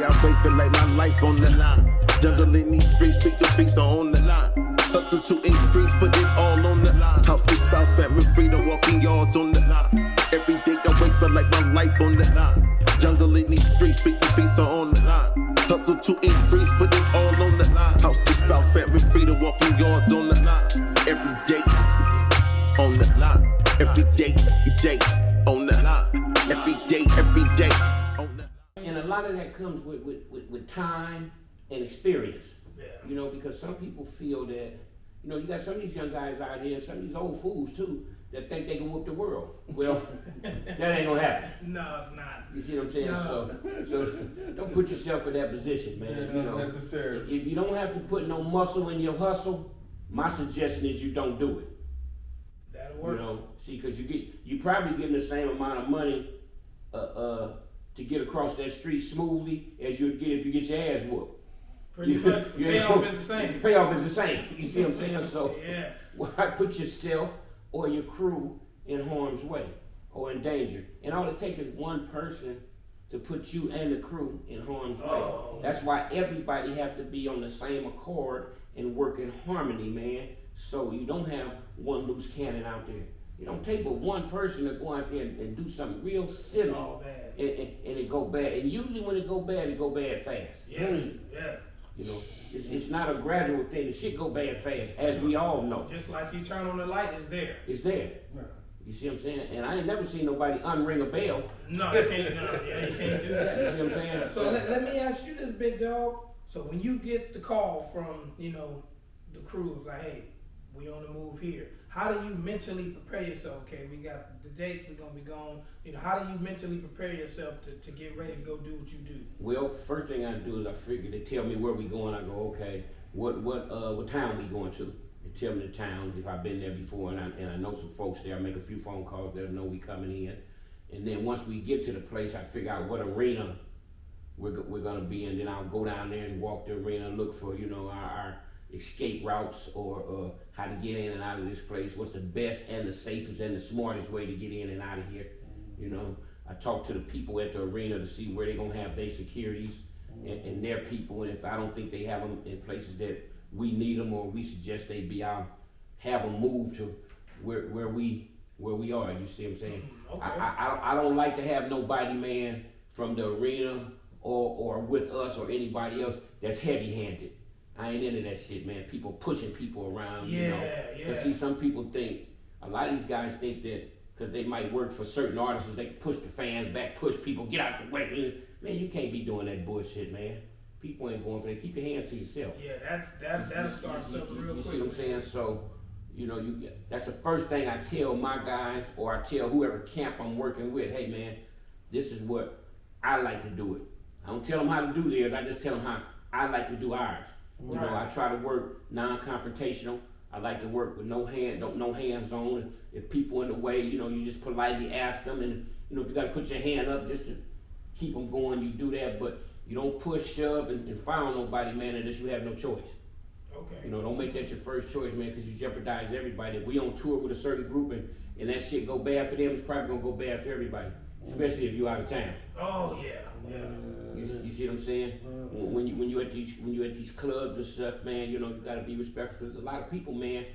I wait for like my life on the line. Jungle in these streets, speak your peace on the line. Hustle to increase, put it all on the line. House to spouse, family, freedom, walking yards on the line. Every day I wait for like my life on the line. Jungle in these streets, speak your peace on the line. Hustle to increase, put it all on the line. House to spouse, family, freedom, walking yards on the line. Every day on the line. Every day on the line. Every day on the line. And a lot of that comes with time and experience. Yeah. You know, because some people feel that, you know, you got some of these young guys out here, some of these old fools too, that think they can whoop the world. Well, that ain't gonna happen. No, it's not. You see what I'm saying? No. So don't put yourself in that position, man. Yeah, you know, necessary. if you don't have to put no muscle in your hustle, my suggestion is you don't do it. That'll work. You know, see, because you probably getting the same amount of money to get across that street smoothly as you'd get if you get your ass whooped. Pretty much. The payoff is the same. The payoff is the same. You see what I'm saying? So Yeah. why put yourself or your crew in harm's way or in danger? And all it takes is one person to put you and the crew in harm's way. Oh. That's why everybody has to be on the same accord and work in harmony, man. So you don't have one loose cannon out there. It don't take but one person to go out there and do something real silly, All bad. and it go bad. And usually when it go bad fast. Yes. Yeah. You know, it's not a gradual thing. The shit go bad fast, as we all know. Just like you turn on the light, it's there. It's there. You see what I'm saying? And I ain't never seen nobody unring a bell. No, you can't. No, yeah, you can't do that. You see what I'm saying? So let me ask you this, big dog. So when you get the call from, you know, the crew, it's like, hey, we on the move here. How do you mentally prepare yourself? Okay, we got the dates, we're gonna be gone. You know, how do you mentally prepare yourself to get ready to go do what you do? Well, first thing I do is I figure they tell me where we going. I go, okay, what town we going to? They tell me the town if I've been there before, and I know some folks there. I make a few phone calls. They'll know we coming in, and then once we get to the place, I figure out what arena we're gonna be in. Then I'll go down there and walk the arena, and look for, you know, our escape routes or how to get in and out of this place. What's the best and the safest and the smartest way to get in and out of here? You know, I talk to the people at the arena to see where they're gonna have their securities and their people, and if I don't think they have them in places that we need them or we suggest they be, I'll have them move to where we are. You see what I'm saying? Okay. I don't like to have nobody, man, from the arena or with us or anybody else that's heavy-handed. I ain't into that shit, man. People pushing people around, you know. Yeah. But see, some people think, a lot of these guys think that because they might work for certain artists, they can push the fans back, push people, get out the way. Man, you can't be doing that bullshit, man. People ain't going for that. Keep your hands to yourself. Yeah, that'll start something real You quick. see what I'm saying? So, you know, that's the first thing I tell my guys, or I tell whoever camp I'm working with, hey man, this is what I like to do it. I don't tell them how to do theirs, I just tell them how I like to do ours. You know, I try to work non-confrontational. I like to work with no hands on. If people in the way, you know, you just politely ask them, and you know, if you got to put your hand up just to keep them going, you do that. But you don't push, shove, and fire on nobody, man, unless you have no choice. Okay. You know, don't make that your first choice, man, because you jeopardize everybody. If we on tour with a certain group and that shit go bad for them, it's probably gonna go bad for everybody, especially if you out of town. Oh yeah. You see what I'm saying? When you at these clubs and stuff, man, you know, you gotta be respectful, because a lot of people, man,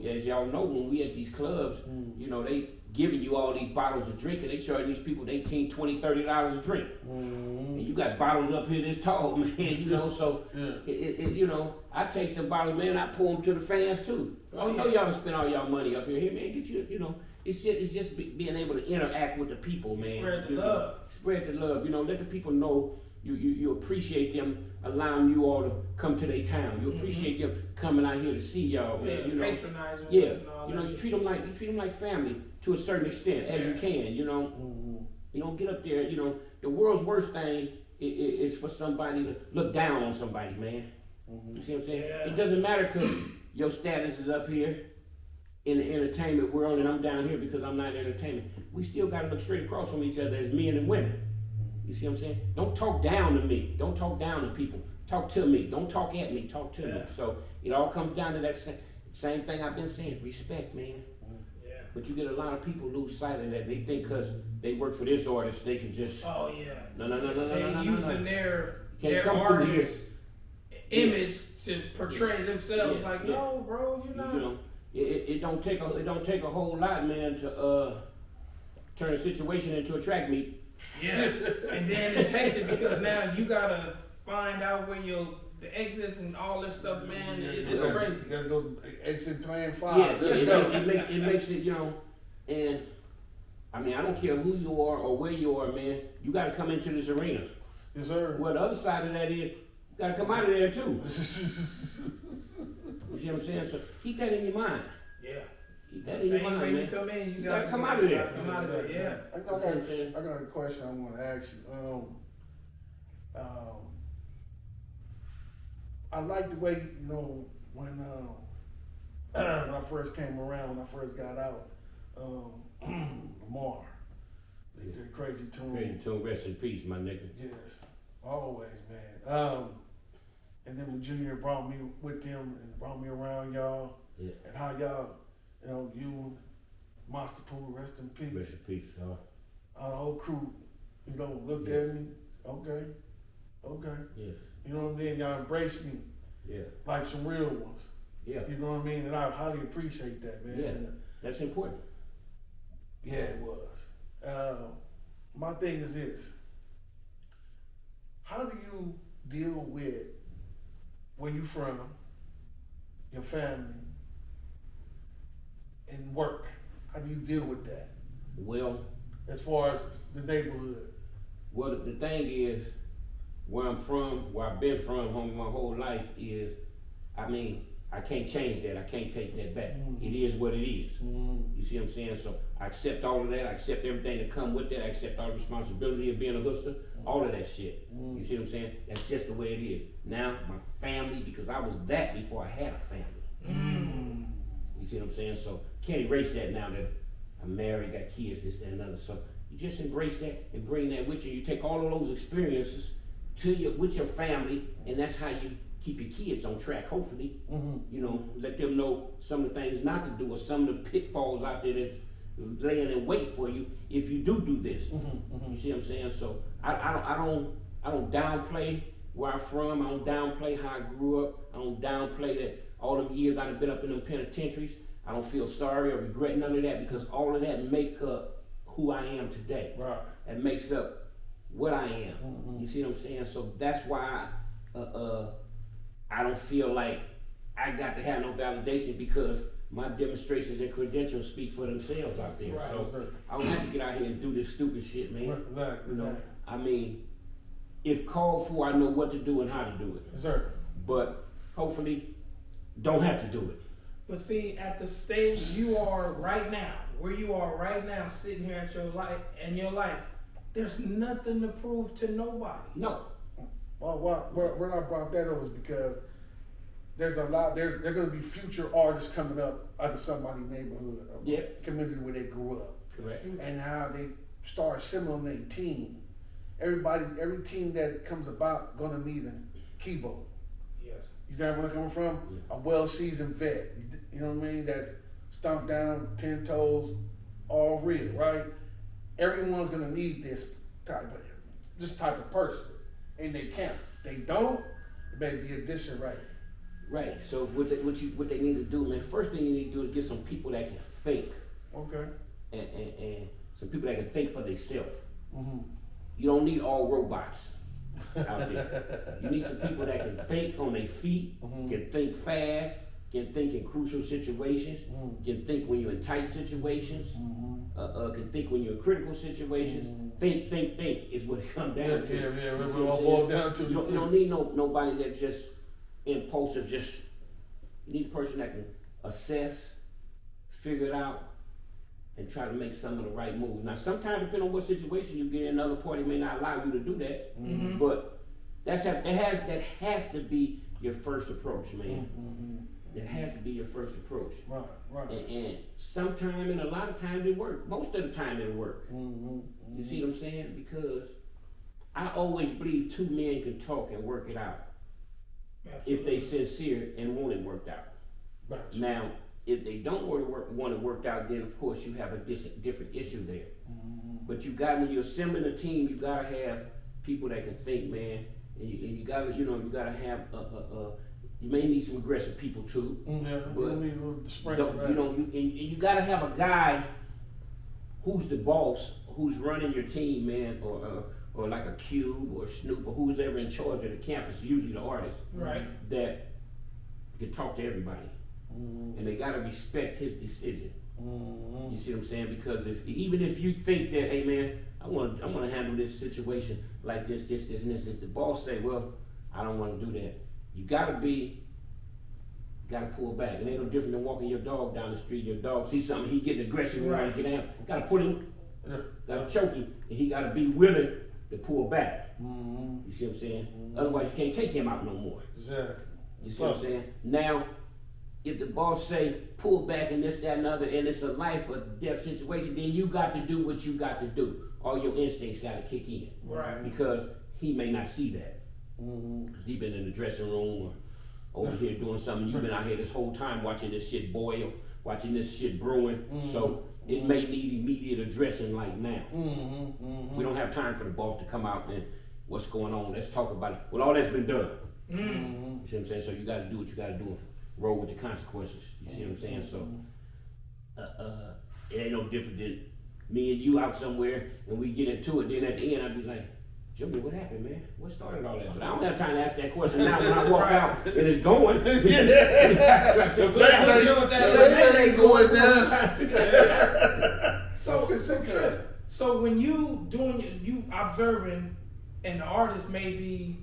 as y'all know, when we at these clubs, you know, they giving you all these bottles of drink, and they charging these people $18, $20, $30 a drink. And you got bottles up here this tall, man, you know, so you know, I take them bottles, man, I pour them to the fans too. I know y'all done spend all y'all money up here, man, get you know, it's just being able to interact with the people, man. Spread the love. Spread the love, you know, let the people know you appreciate them allowing you all to come to their town. You appreciate them coming out here to see y'all, man. You know, patronizing. yeah, And all you know, that. you treat them like family to a certain extent, as you can. You know, you don't get up there. You know, the world's worst thing is for somebody to look down on somebody, man. You see what I'm saying? Yeah. It doesn't matter because your status is up here in the entertainment world and I'm down here because I'm not in entertainment. We still gotta look straight across from each other as men and women. You see what I'm saying? Don't talk down to me. Don't talk down to people. Talk to me. Don't talk at me. Talk to me. So it all comes down to that same thing I've been saying. Respect, man. Yeah. But you get a lot of people lose sight of that. They think because they work for this artist, they can just. Oh yeah. No. They're using their Can't their come through here. artist image to portray themselves Yeah, like, yeah. no, bro, you're not. You know, it don't take a whole lot, man, to turn a situation into a track meet. Yeah, and then it's hectic because now you gotta find out where the exits and all this stuff, man. It's crazy. You gotta go exit plan 5. Yeah, Let's go. it makes it, you know, and I mean, I don't care who you are or where you are, man. You got to come into this arena. Yes, sir. Well, the other side of that is, you got to come out of there too. You see what I'm saying? So keep that in your mind. Yeah. Keep that in your mind, Same way man. you come in, you gotta gotta come out of there. Come out of there, yeah. I got a question I want to ask you. I like the way, you know, when I first came around, when I first got out, Lamar, they did Crazy Tune. Crazy Tune, rest in peace, my nigga. Yes, always, man. And then when Junior brought me with them and brought me around y'all, Yeah. and how y'all, you know, you, Monster Pool, rest in peace. Rest in peace, The whole crew, you know, looked at me, okay. Yeah. You know what I mean? Y'all embraced me Yeah. like some real ones. Yeah. You know what I mean? And I highly appreciate that, man. Yeah. And, That's important. yeah, it was. My thing is this. How do you deal with where you from, your family, and work? How do you deal with that? Well, As far as the neighborhood? well, the thing is, where I'm from, where I've been from home my whole life is, I mean, I can't change that. I can't take that back. It is what it is. You see what I'm saying? So I accept all of that. I accept everything that come with that. I accept all the responsibility of being a hustler. All of that shit. You see what I'm saying? That's just the way it is. Now, my family, because I was that before I had a family. You see what I'm saying? So can't erase that now that I'm married, got kids, this, that, and other. So you just embrace that and bring that with you. You take all of those experiences with your family, and that's how you keep your kids on track, hopefully. You know, let them know some of the things not to do or some of the pitfalls out there that's laying in wait for you if you do this. You see what I'm saying? So I don't downplay where I'm from. I don't downplay how I grew up. I don't downplay that all the years I've been up in them penitentiaries. I don't feel sorry or regret none of that because all of that make up who I am today. Right. That makes up what I am. You see what I'm saying? So that's why I don't feel like I got to have no validation because my demonstrations and credentials speak for themselves out there. Right, So sir. I don't have to get out here and do this stupid shit, man. Exactly. You know, I mean, if called for, I know what to do and how to do it. Yes, sir. But hopefully, don't have to do it. But see, at the stage you are right now, where you are right now, sitting here at your life, there's nothing to prove to nobody. No. Well, where I brought that up is because there's a lot. There's going to be future artists coming up out of somebody's neighborhood, or community where they grew up, Correct. and how they start assembling a team. Every team that comes about gonna need a KeeBo. Yes. You know where I'm coming from? A well-seasoned vet. You know what I mean? That's stomped down, 10 toes, all real, right? Everyone's gonna need this type of person in their camp. They don't, it may be a disarray. Right. So what they need to do, man. First thing you need to do is get some people that can think. Okay. And some people that can think for themselves. Mm-hmm. You don't need all robots out there. You need some people that can think on their feet, can think fast, can think in crucial situations, can think when you're in tight situations, can think when you're in critical situations. Think is what it comes down to. Yeah, You we're see what all I'm boiled saying? down to. You don't need nobody that just impulsive. You need a person that can assess, figure it out, and try to make some of the right moves. Now, sometimes depending on what situation you get in, another party may not allow you to do that. But that has to be your first approach, man. That has to be your first approach. Right. And sometimes, and a lot of times it works. Most of the time it'll work. You see what I'm saying? Because I always believe two men can talk and work it out. If they sincere and want it worked out. Gotcha. Now, if they don't want it worked out, then of course you have a different issue there. But when you're assembling a team, you gotta have people that can think, man, and you gotta, you gotta have you may need some aggressive people too. Yeah, but need a little sprinkle of that. and you gotta have a guy who's the boss, who's running your team, man, or like a Cube or Snoop or who's ever in charge of the campus, usually the artist, Right. that can talk to everybody, and they gotta respect his decision. You see what I'm saying? Because even if you think that, hey man, I want to handle this situation like this, and this, if the boss say, well, I don't want to do that, you gotta pull back. It ain't no different than walking your dog down the street. Your dog sees something, he getting aggressive, you want to get down. Gotta put him, gotta choke him, and he gotta be willing to pull back. You see what I'm saying? Otherwise, you can't take him out no more. Exactly. You see what I'm saying? Now, if the boss say pull back and this, that, and other, and it's a life or death situation, then you got to do what you got to do. All your instincts got to kick in, Right. because he may not see that. Because he been in the dressing room or over here doing something. You've been out here this whole time watching this shit boil, watching this shit brewing. So it may need immediate addressing like now. We don't have time for the boss to come out and what's going on. Let's talk about it. Well, all that's been done. You see what I'm saying? So you got to do what you got to do. Roll with the consequences. You see what I'm saying? So it ain't no different than me and you out somewhere and we get into it. Then at the end, I'd be like, Jimmy, what happened, man? What started all that? But I don't have time to ask that question now when I walk out and it's going. They ain't going down. So when you you observing, and the artist may be,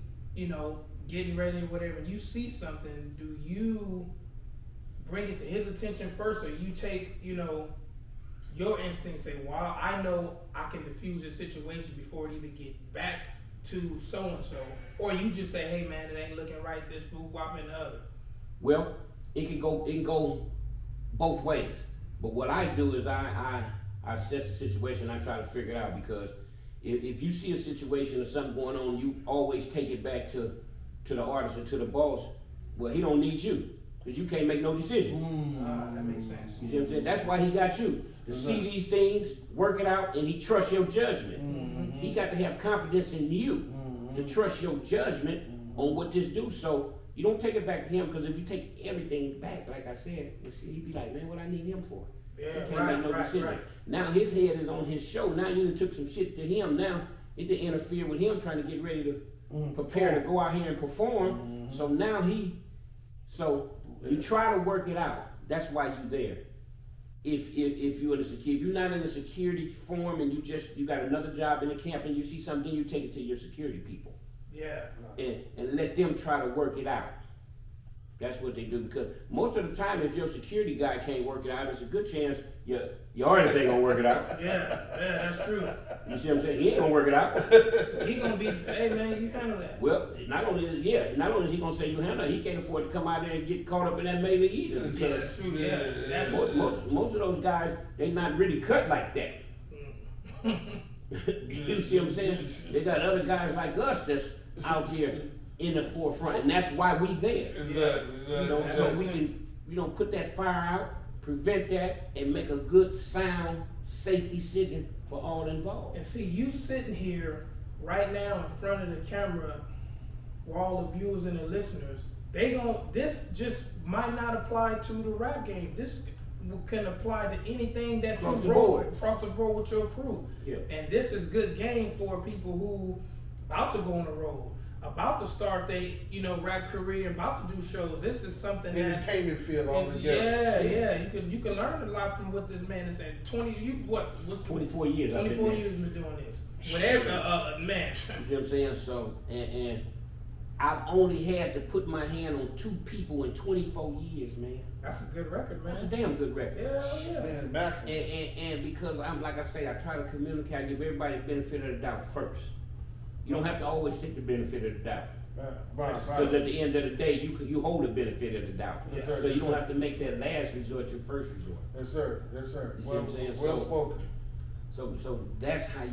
getting ready or whatever, and you see something, do you bring it to his attention first, or you take, your instincts, say, wow, I know I can diffuse this situation before it even get back to so-and-so, or you just say, hey man, it ain't looking right, this boop, whop, and the other? Well, it can go both ways. But what I do is I assess the situation, I try to figure it out, because if you see a situation or something going on, you always take it back to the artist or to the boss. Well, he don't need you, because you can't make no decision. That makes sense. You see what I'm saying? That's why he got you, to see these things, work it out, and he trusts your judgment. He got to have confidence in you to trust your judgment on what this do. So you don't take it back to him, because if you take everything back, like I said, he'd be like, man, what I need him for? Yeah, He can't make no decision. right. Now his head is on his show. Now you done took some shit to him. Now it didn't interfere with him trying to get ready to prepare to go out here and perform. So now you try to work it out. That's why you there. If you're in the security, if you're not in the security form and you got another job in the camp and you see something, you take it to your security people. Yeah. And let them try to work it out. That's what they do, because most of the time, if your security guy can't work it out, there's a good chance your artist ain't gonna work it out. Yeah, that's true. You see what I'm saying? He ain't gonna work it out. He gonna be, hey man, you handle that. Well, not only is he gonna say you handle it, he can't afford to come out there and get caught up in that maybe either. Because That's true. Yeah, that's most of those guys, they not really cut like that. You see what I'm saying? They got other guys like us that's out here in the forefront, and that's why we there. Exactly. So we can put that fire out, prevent that, and make a good, sound, safe decision for all involved. And see, you sitting here right now in front of the camera, where all the viewers and the listeners, this just might not apply to the rap game. This can apply to anything that Across you the roll board. across the board with your crew. Yeah. And this is good game for people who about to go on the road, about to start their rap career, about to do shows. This is something Entertainment field altogether. Yeah. You can learn a lot from what this man is saying. 24 years. 24 years been doing this. Whatever, man. You see what I'm saying? So, and I've only had to put my hand on 2 people in 24 years, man. That's a good record, man. That's a damn good record. Yeah. Man, back. And because I'm, like I say, I try to communicate, I give everybody the benefit of the doubt first. You don't have to always take the benefit of the doubt. Because at the end of the day, you hold the benefit of the doubt. Yes, sir. So you don't have to make that last resort your first resort. Yes, sir. You see what I'm saying? Well spoken. So that's how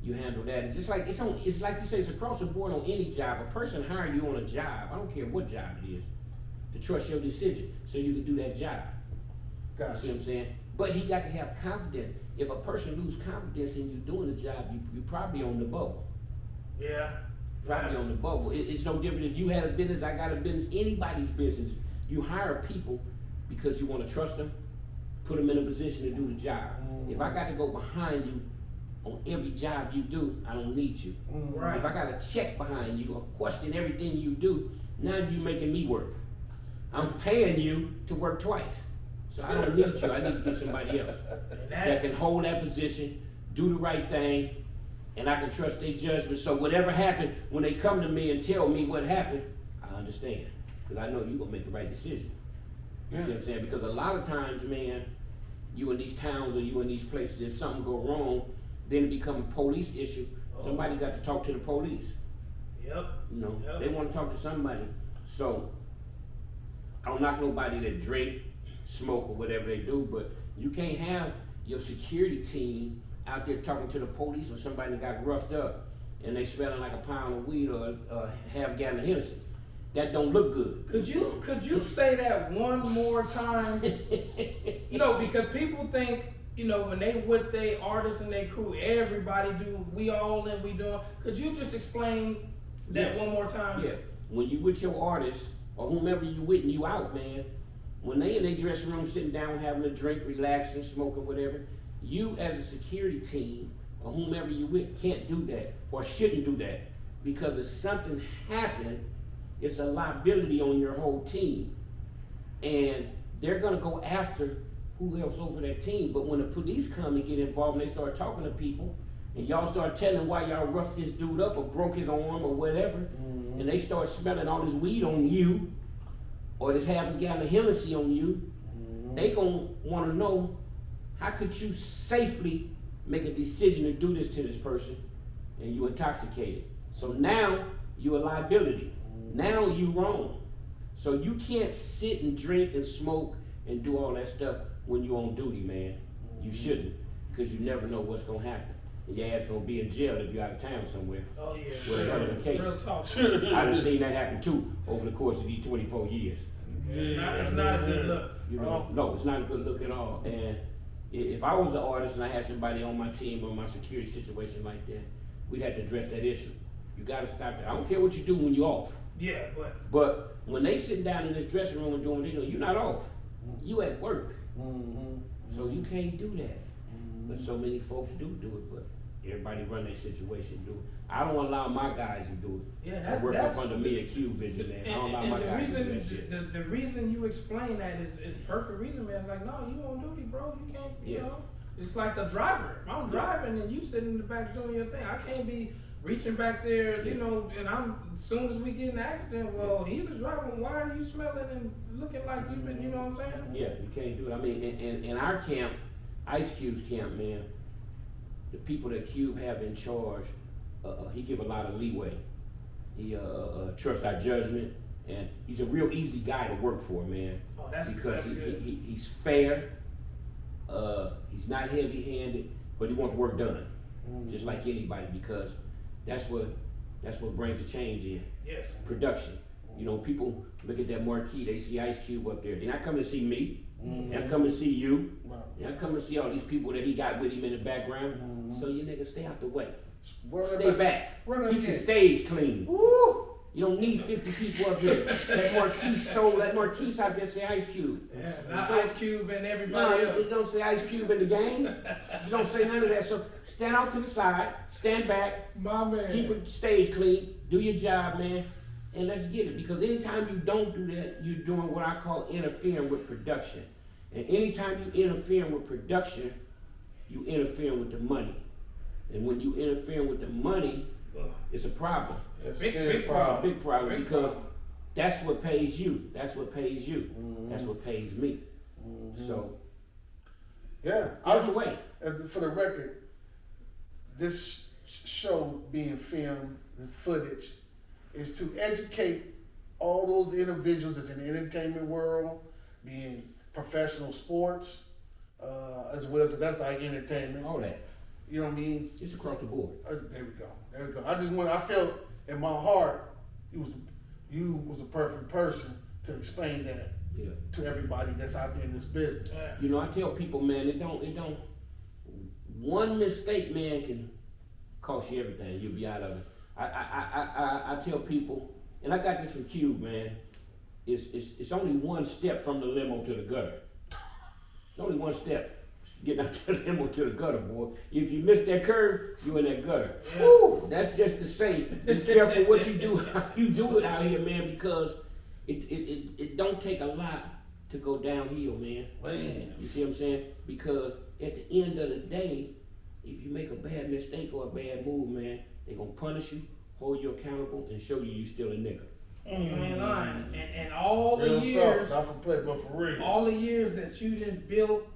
you handle that. It's just like it's like you say, it's across the board on any job. A person hire you on a job, I don't care what job it is, to trust your decision so you can do that job. Gotcha. You see what I'm saying? But he got to have confidence. If a person loses confidence in you doing the job, you probably on the bubble. Yeah. Probably on the bubble. It's no different if you had a business, I got a business, anybody's business. You hire people because you want to trust them, put them in a position to do the job. If I got to go behind you on every job you do, I don't need you. Right. If I got to check behind you or question everything you do, now you making me work. I'm paying you to work twice. So I don't need you. I need to get somebody else that can hold that position, do the right thing, and I can trust their judgment. So whatever happened, when they come to me and tell me what happened, I understand. Because I know you're going to make the right decision. You see what I'm saying? Because a lot of times, man, you in these towns or you in these places, if something go wrong, then it become a police issue. Somebody got to talk to the police. Yep. You know, they want to talk to somebody. So I don't knock nobody that drink, smoke, or whatever they do, but you can't have your security team out there talking to the police or somebody that got roughed up and they smelling like a pound of weed or a half gallon of Hennessy. That don't look good. Could you say that one more time? You know, because people think, you know, when they with they artists and they crew, everybody do, we all in, we doing. Could you just explain that one more time? Yeah. When you with your artists or whomever you with and you out, man, when they in their dressing room sitting down having a drink, relaxing, smoking, whatever, you as a security team or whomever you with can't do that or shouldn't do that, because if something happened, it's a liability on your whole team, and they're gonna go after who else over that team. But when the police come and get involved and they start talking to people, and y'all start telling why y'all roughed this dude up or broke his arm or whatever, and they start smelling all this weed on you, or this half a gallon of Hennessy on you, they gonna wanna know, how could you safely make a decision to do this to this person and you intoxicated? So now you're a liability. Now you wrong. So you can't sit and drink and smoke and do all that stuff when you're on duty, man. You shouldn't, because you never know what's gonna happen. And your ass gonna be in jail if you're out of town somewhere. Oh yeah. Whatever the case. Real talk. I done seen that happen too over the course of these 24 years. It's not a good look. You know, no, it's not a good look at all. And if I was an artist and I had somebody on my team or my security situation like that, we'd have to address that issue. You gotta stop that. I don't care what you do when you're off. Yeah, But when they sitting down in this dressing room and doing what they do, you're not off. You at work. So you can't do that. But so many folks do it, but everybody run their situation, do it. I don't allow my guys to do it. Yeah, I work up under me at KeeBo, man. I don't allow my guys to do that shit. The reason you explain that is perfect reason, man. It's like, no, you on duty, bro. You can't, you know. It's like the driver. If I'm driving and you sitting in the back doing your thing, I can't be reaching back there, you know, and as soon as we get in an accident, well, he's the driver, why are you smelling and looking like you've been, you know what I'm saying? Yeah, you can't do it. I mean, in our camp, Ice Cube's camp, man, the people that Cube have in charge, he give a lot of leeway. He trusts our judgment, and he's a real easy guy to work for, man. Oh, that's because good. He's fair, he's not heavy-handed, but he wants the work done, just like anybody, because that's what brings the change in. Yes. Production. You know, people look at that marquee, they see Ice Cube up there. They're not coming to see me. They're not coming to see you. They're not coming to see all these people that he got with him in the background. So you niggas stay out the way. Stay back. Keep the stage clean. Woo! You don't need 50 people up here. That Marquise out there say Ice Cube. Yeah, not Ice Cube and No, everybody else. it don't say Ice Cube in the game. It don't say none of that. So stand off to the side, stand back, My man. keep the stage clean, do your job, man, and let's get it. Because anytime you don't do that, you're doing what I call interfering with production. And anytime you interfere with production, you interfere with the money. And when you interfere with the money, it's a problem. Big problem. It's a big problem because that's what pays you. That's what pays you. That's what pays me. So, yeah, out the way. For the record, this show being filmed, this footage, is to educate all those individuals that's in the entertainment world, being professional sports, as well, because that's like entertainment. All that. You know what I mean? Just across the board. There we go. There we go. I felt in my heart, you was a perfect person to explain that to everybody that's out there in this business. You know, I tell people, man, it don't. One mistake, man, can cost you everything. You'll be out of it. I tell people, and I got this from Q, man. It's only one step from the limo to the gutter. It's only one step. Getting out the limo to the gutter, boy. If you miss that curve, you in that gutter. Yeah. Woo! That's just to say, be careful what you do, how you do it out here, man, because it don't take a lot to go downhill, man. You see what I'm saying? Because at the end of the day, if you make a bad mistake or a bad move, man, they gonna punish you, hold you accountable, and show you still a nigga. You ain't lying. And all the Real years, talk, not for play, but for real. all the years that you done built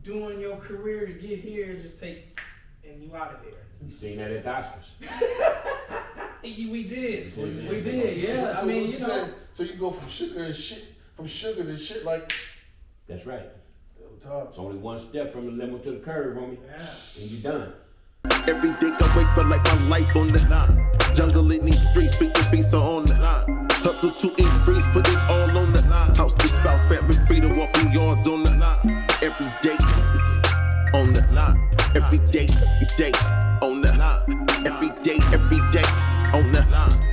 doing your career to get here, just take and you out of there. You seen that at the Oscars. We did, yeah. So I mean, you know. So you go from sugar to shit like. That's right. Real talk. It's only one step from the limo to the curve, homie. Yeah. And you done. Every day I wake for like my life on the line. Jungle in these streets, speaking beats are on the line. Hustle to increase, put it all on the line. House to spouse, family freedom, walking yards on the line. Every day on the line. Every day on the line. Every day on the line.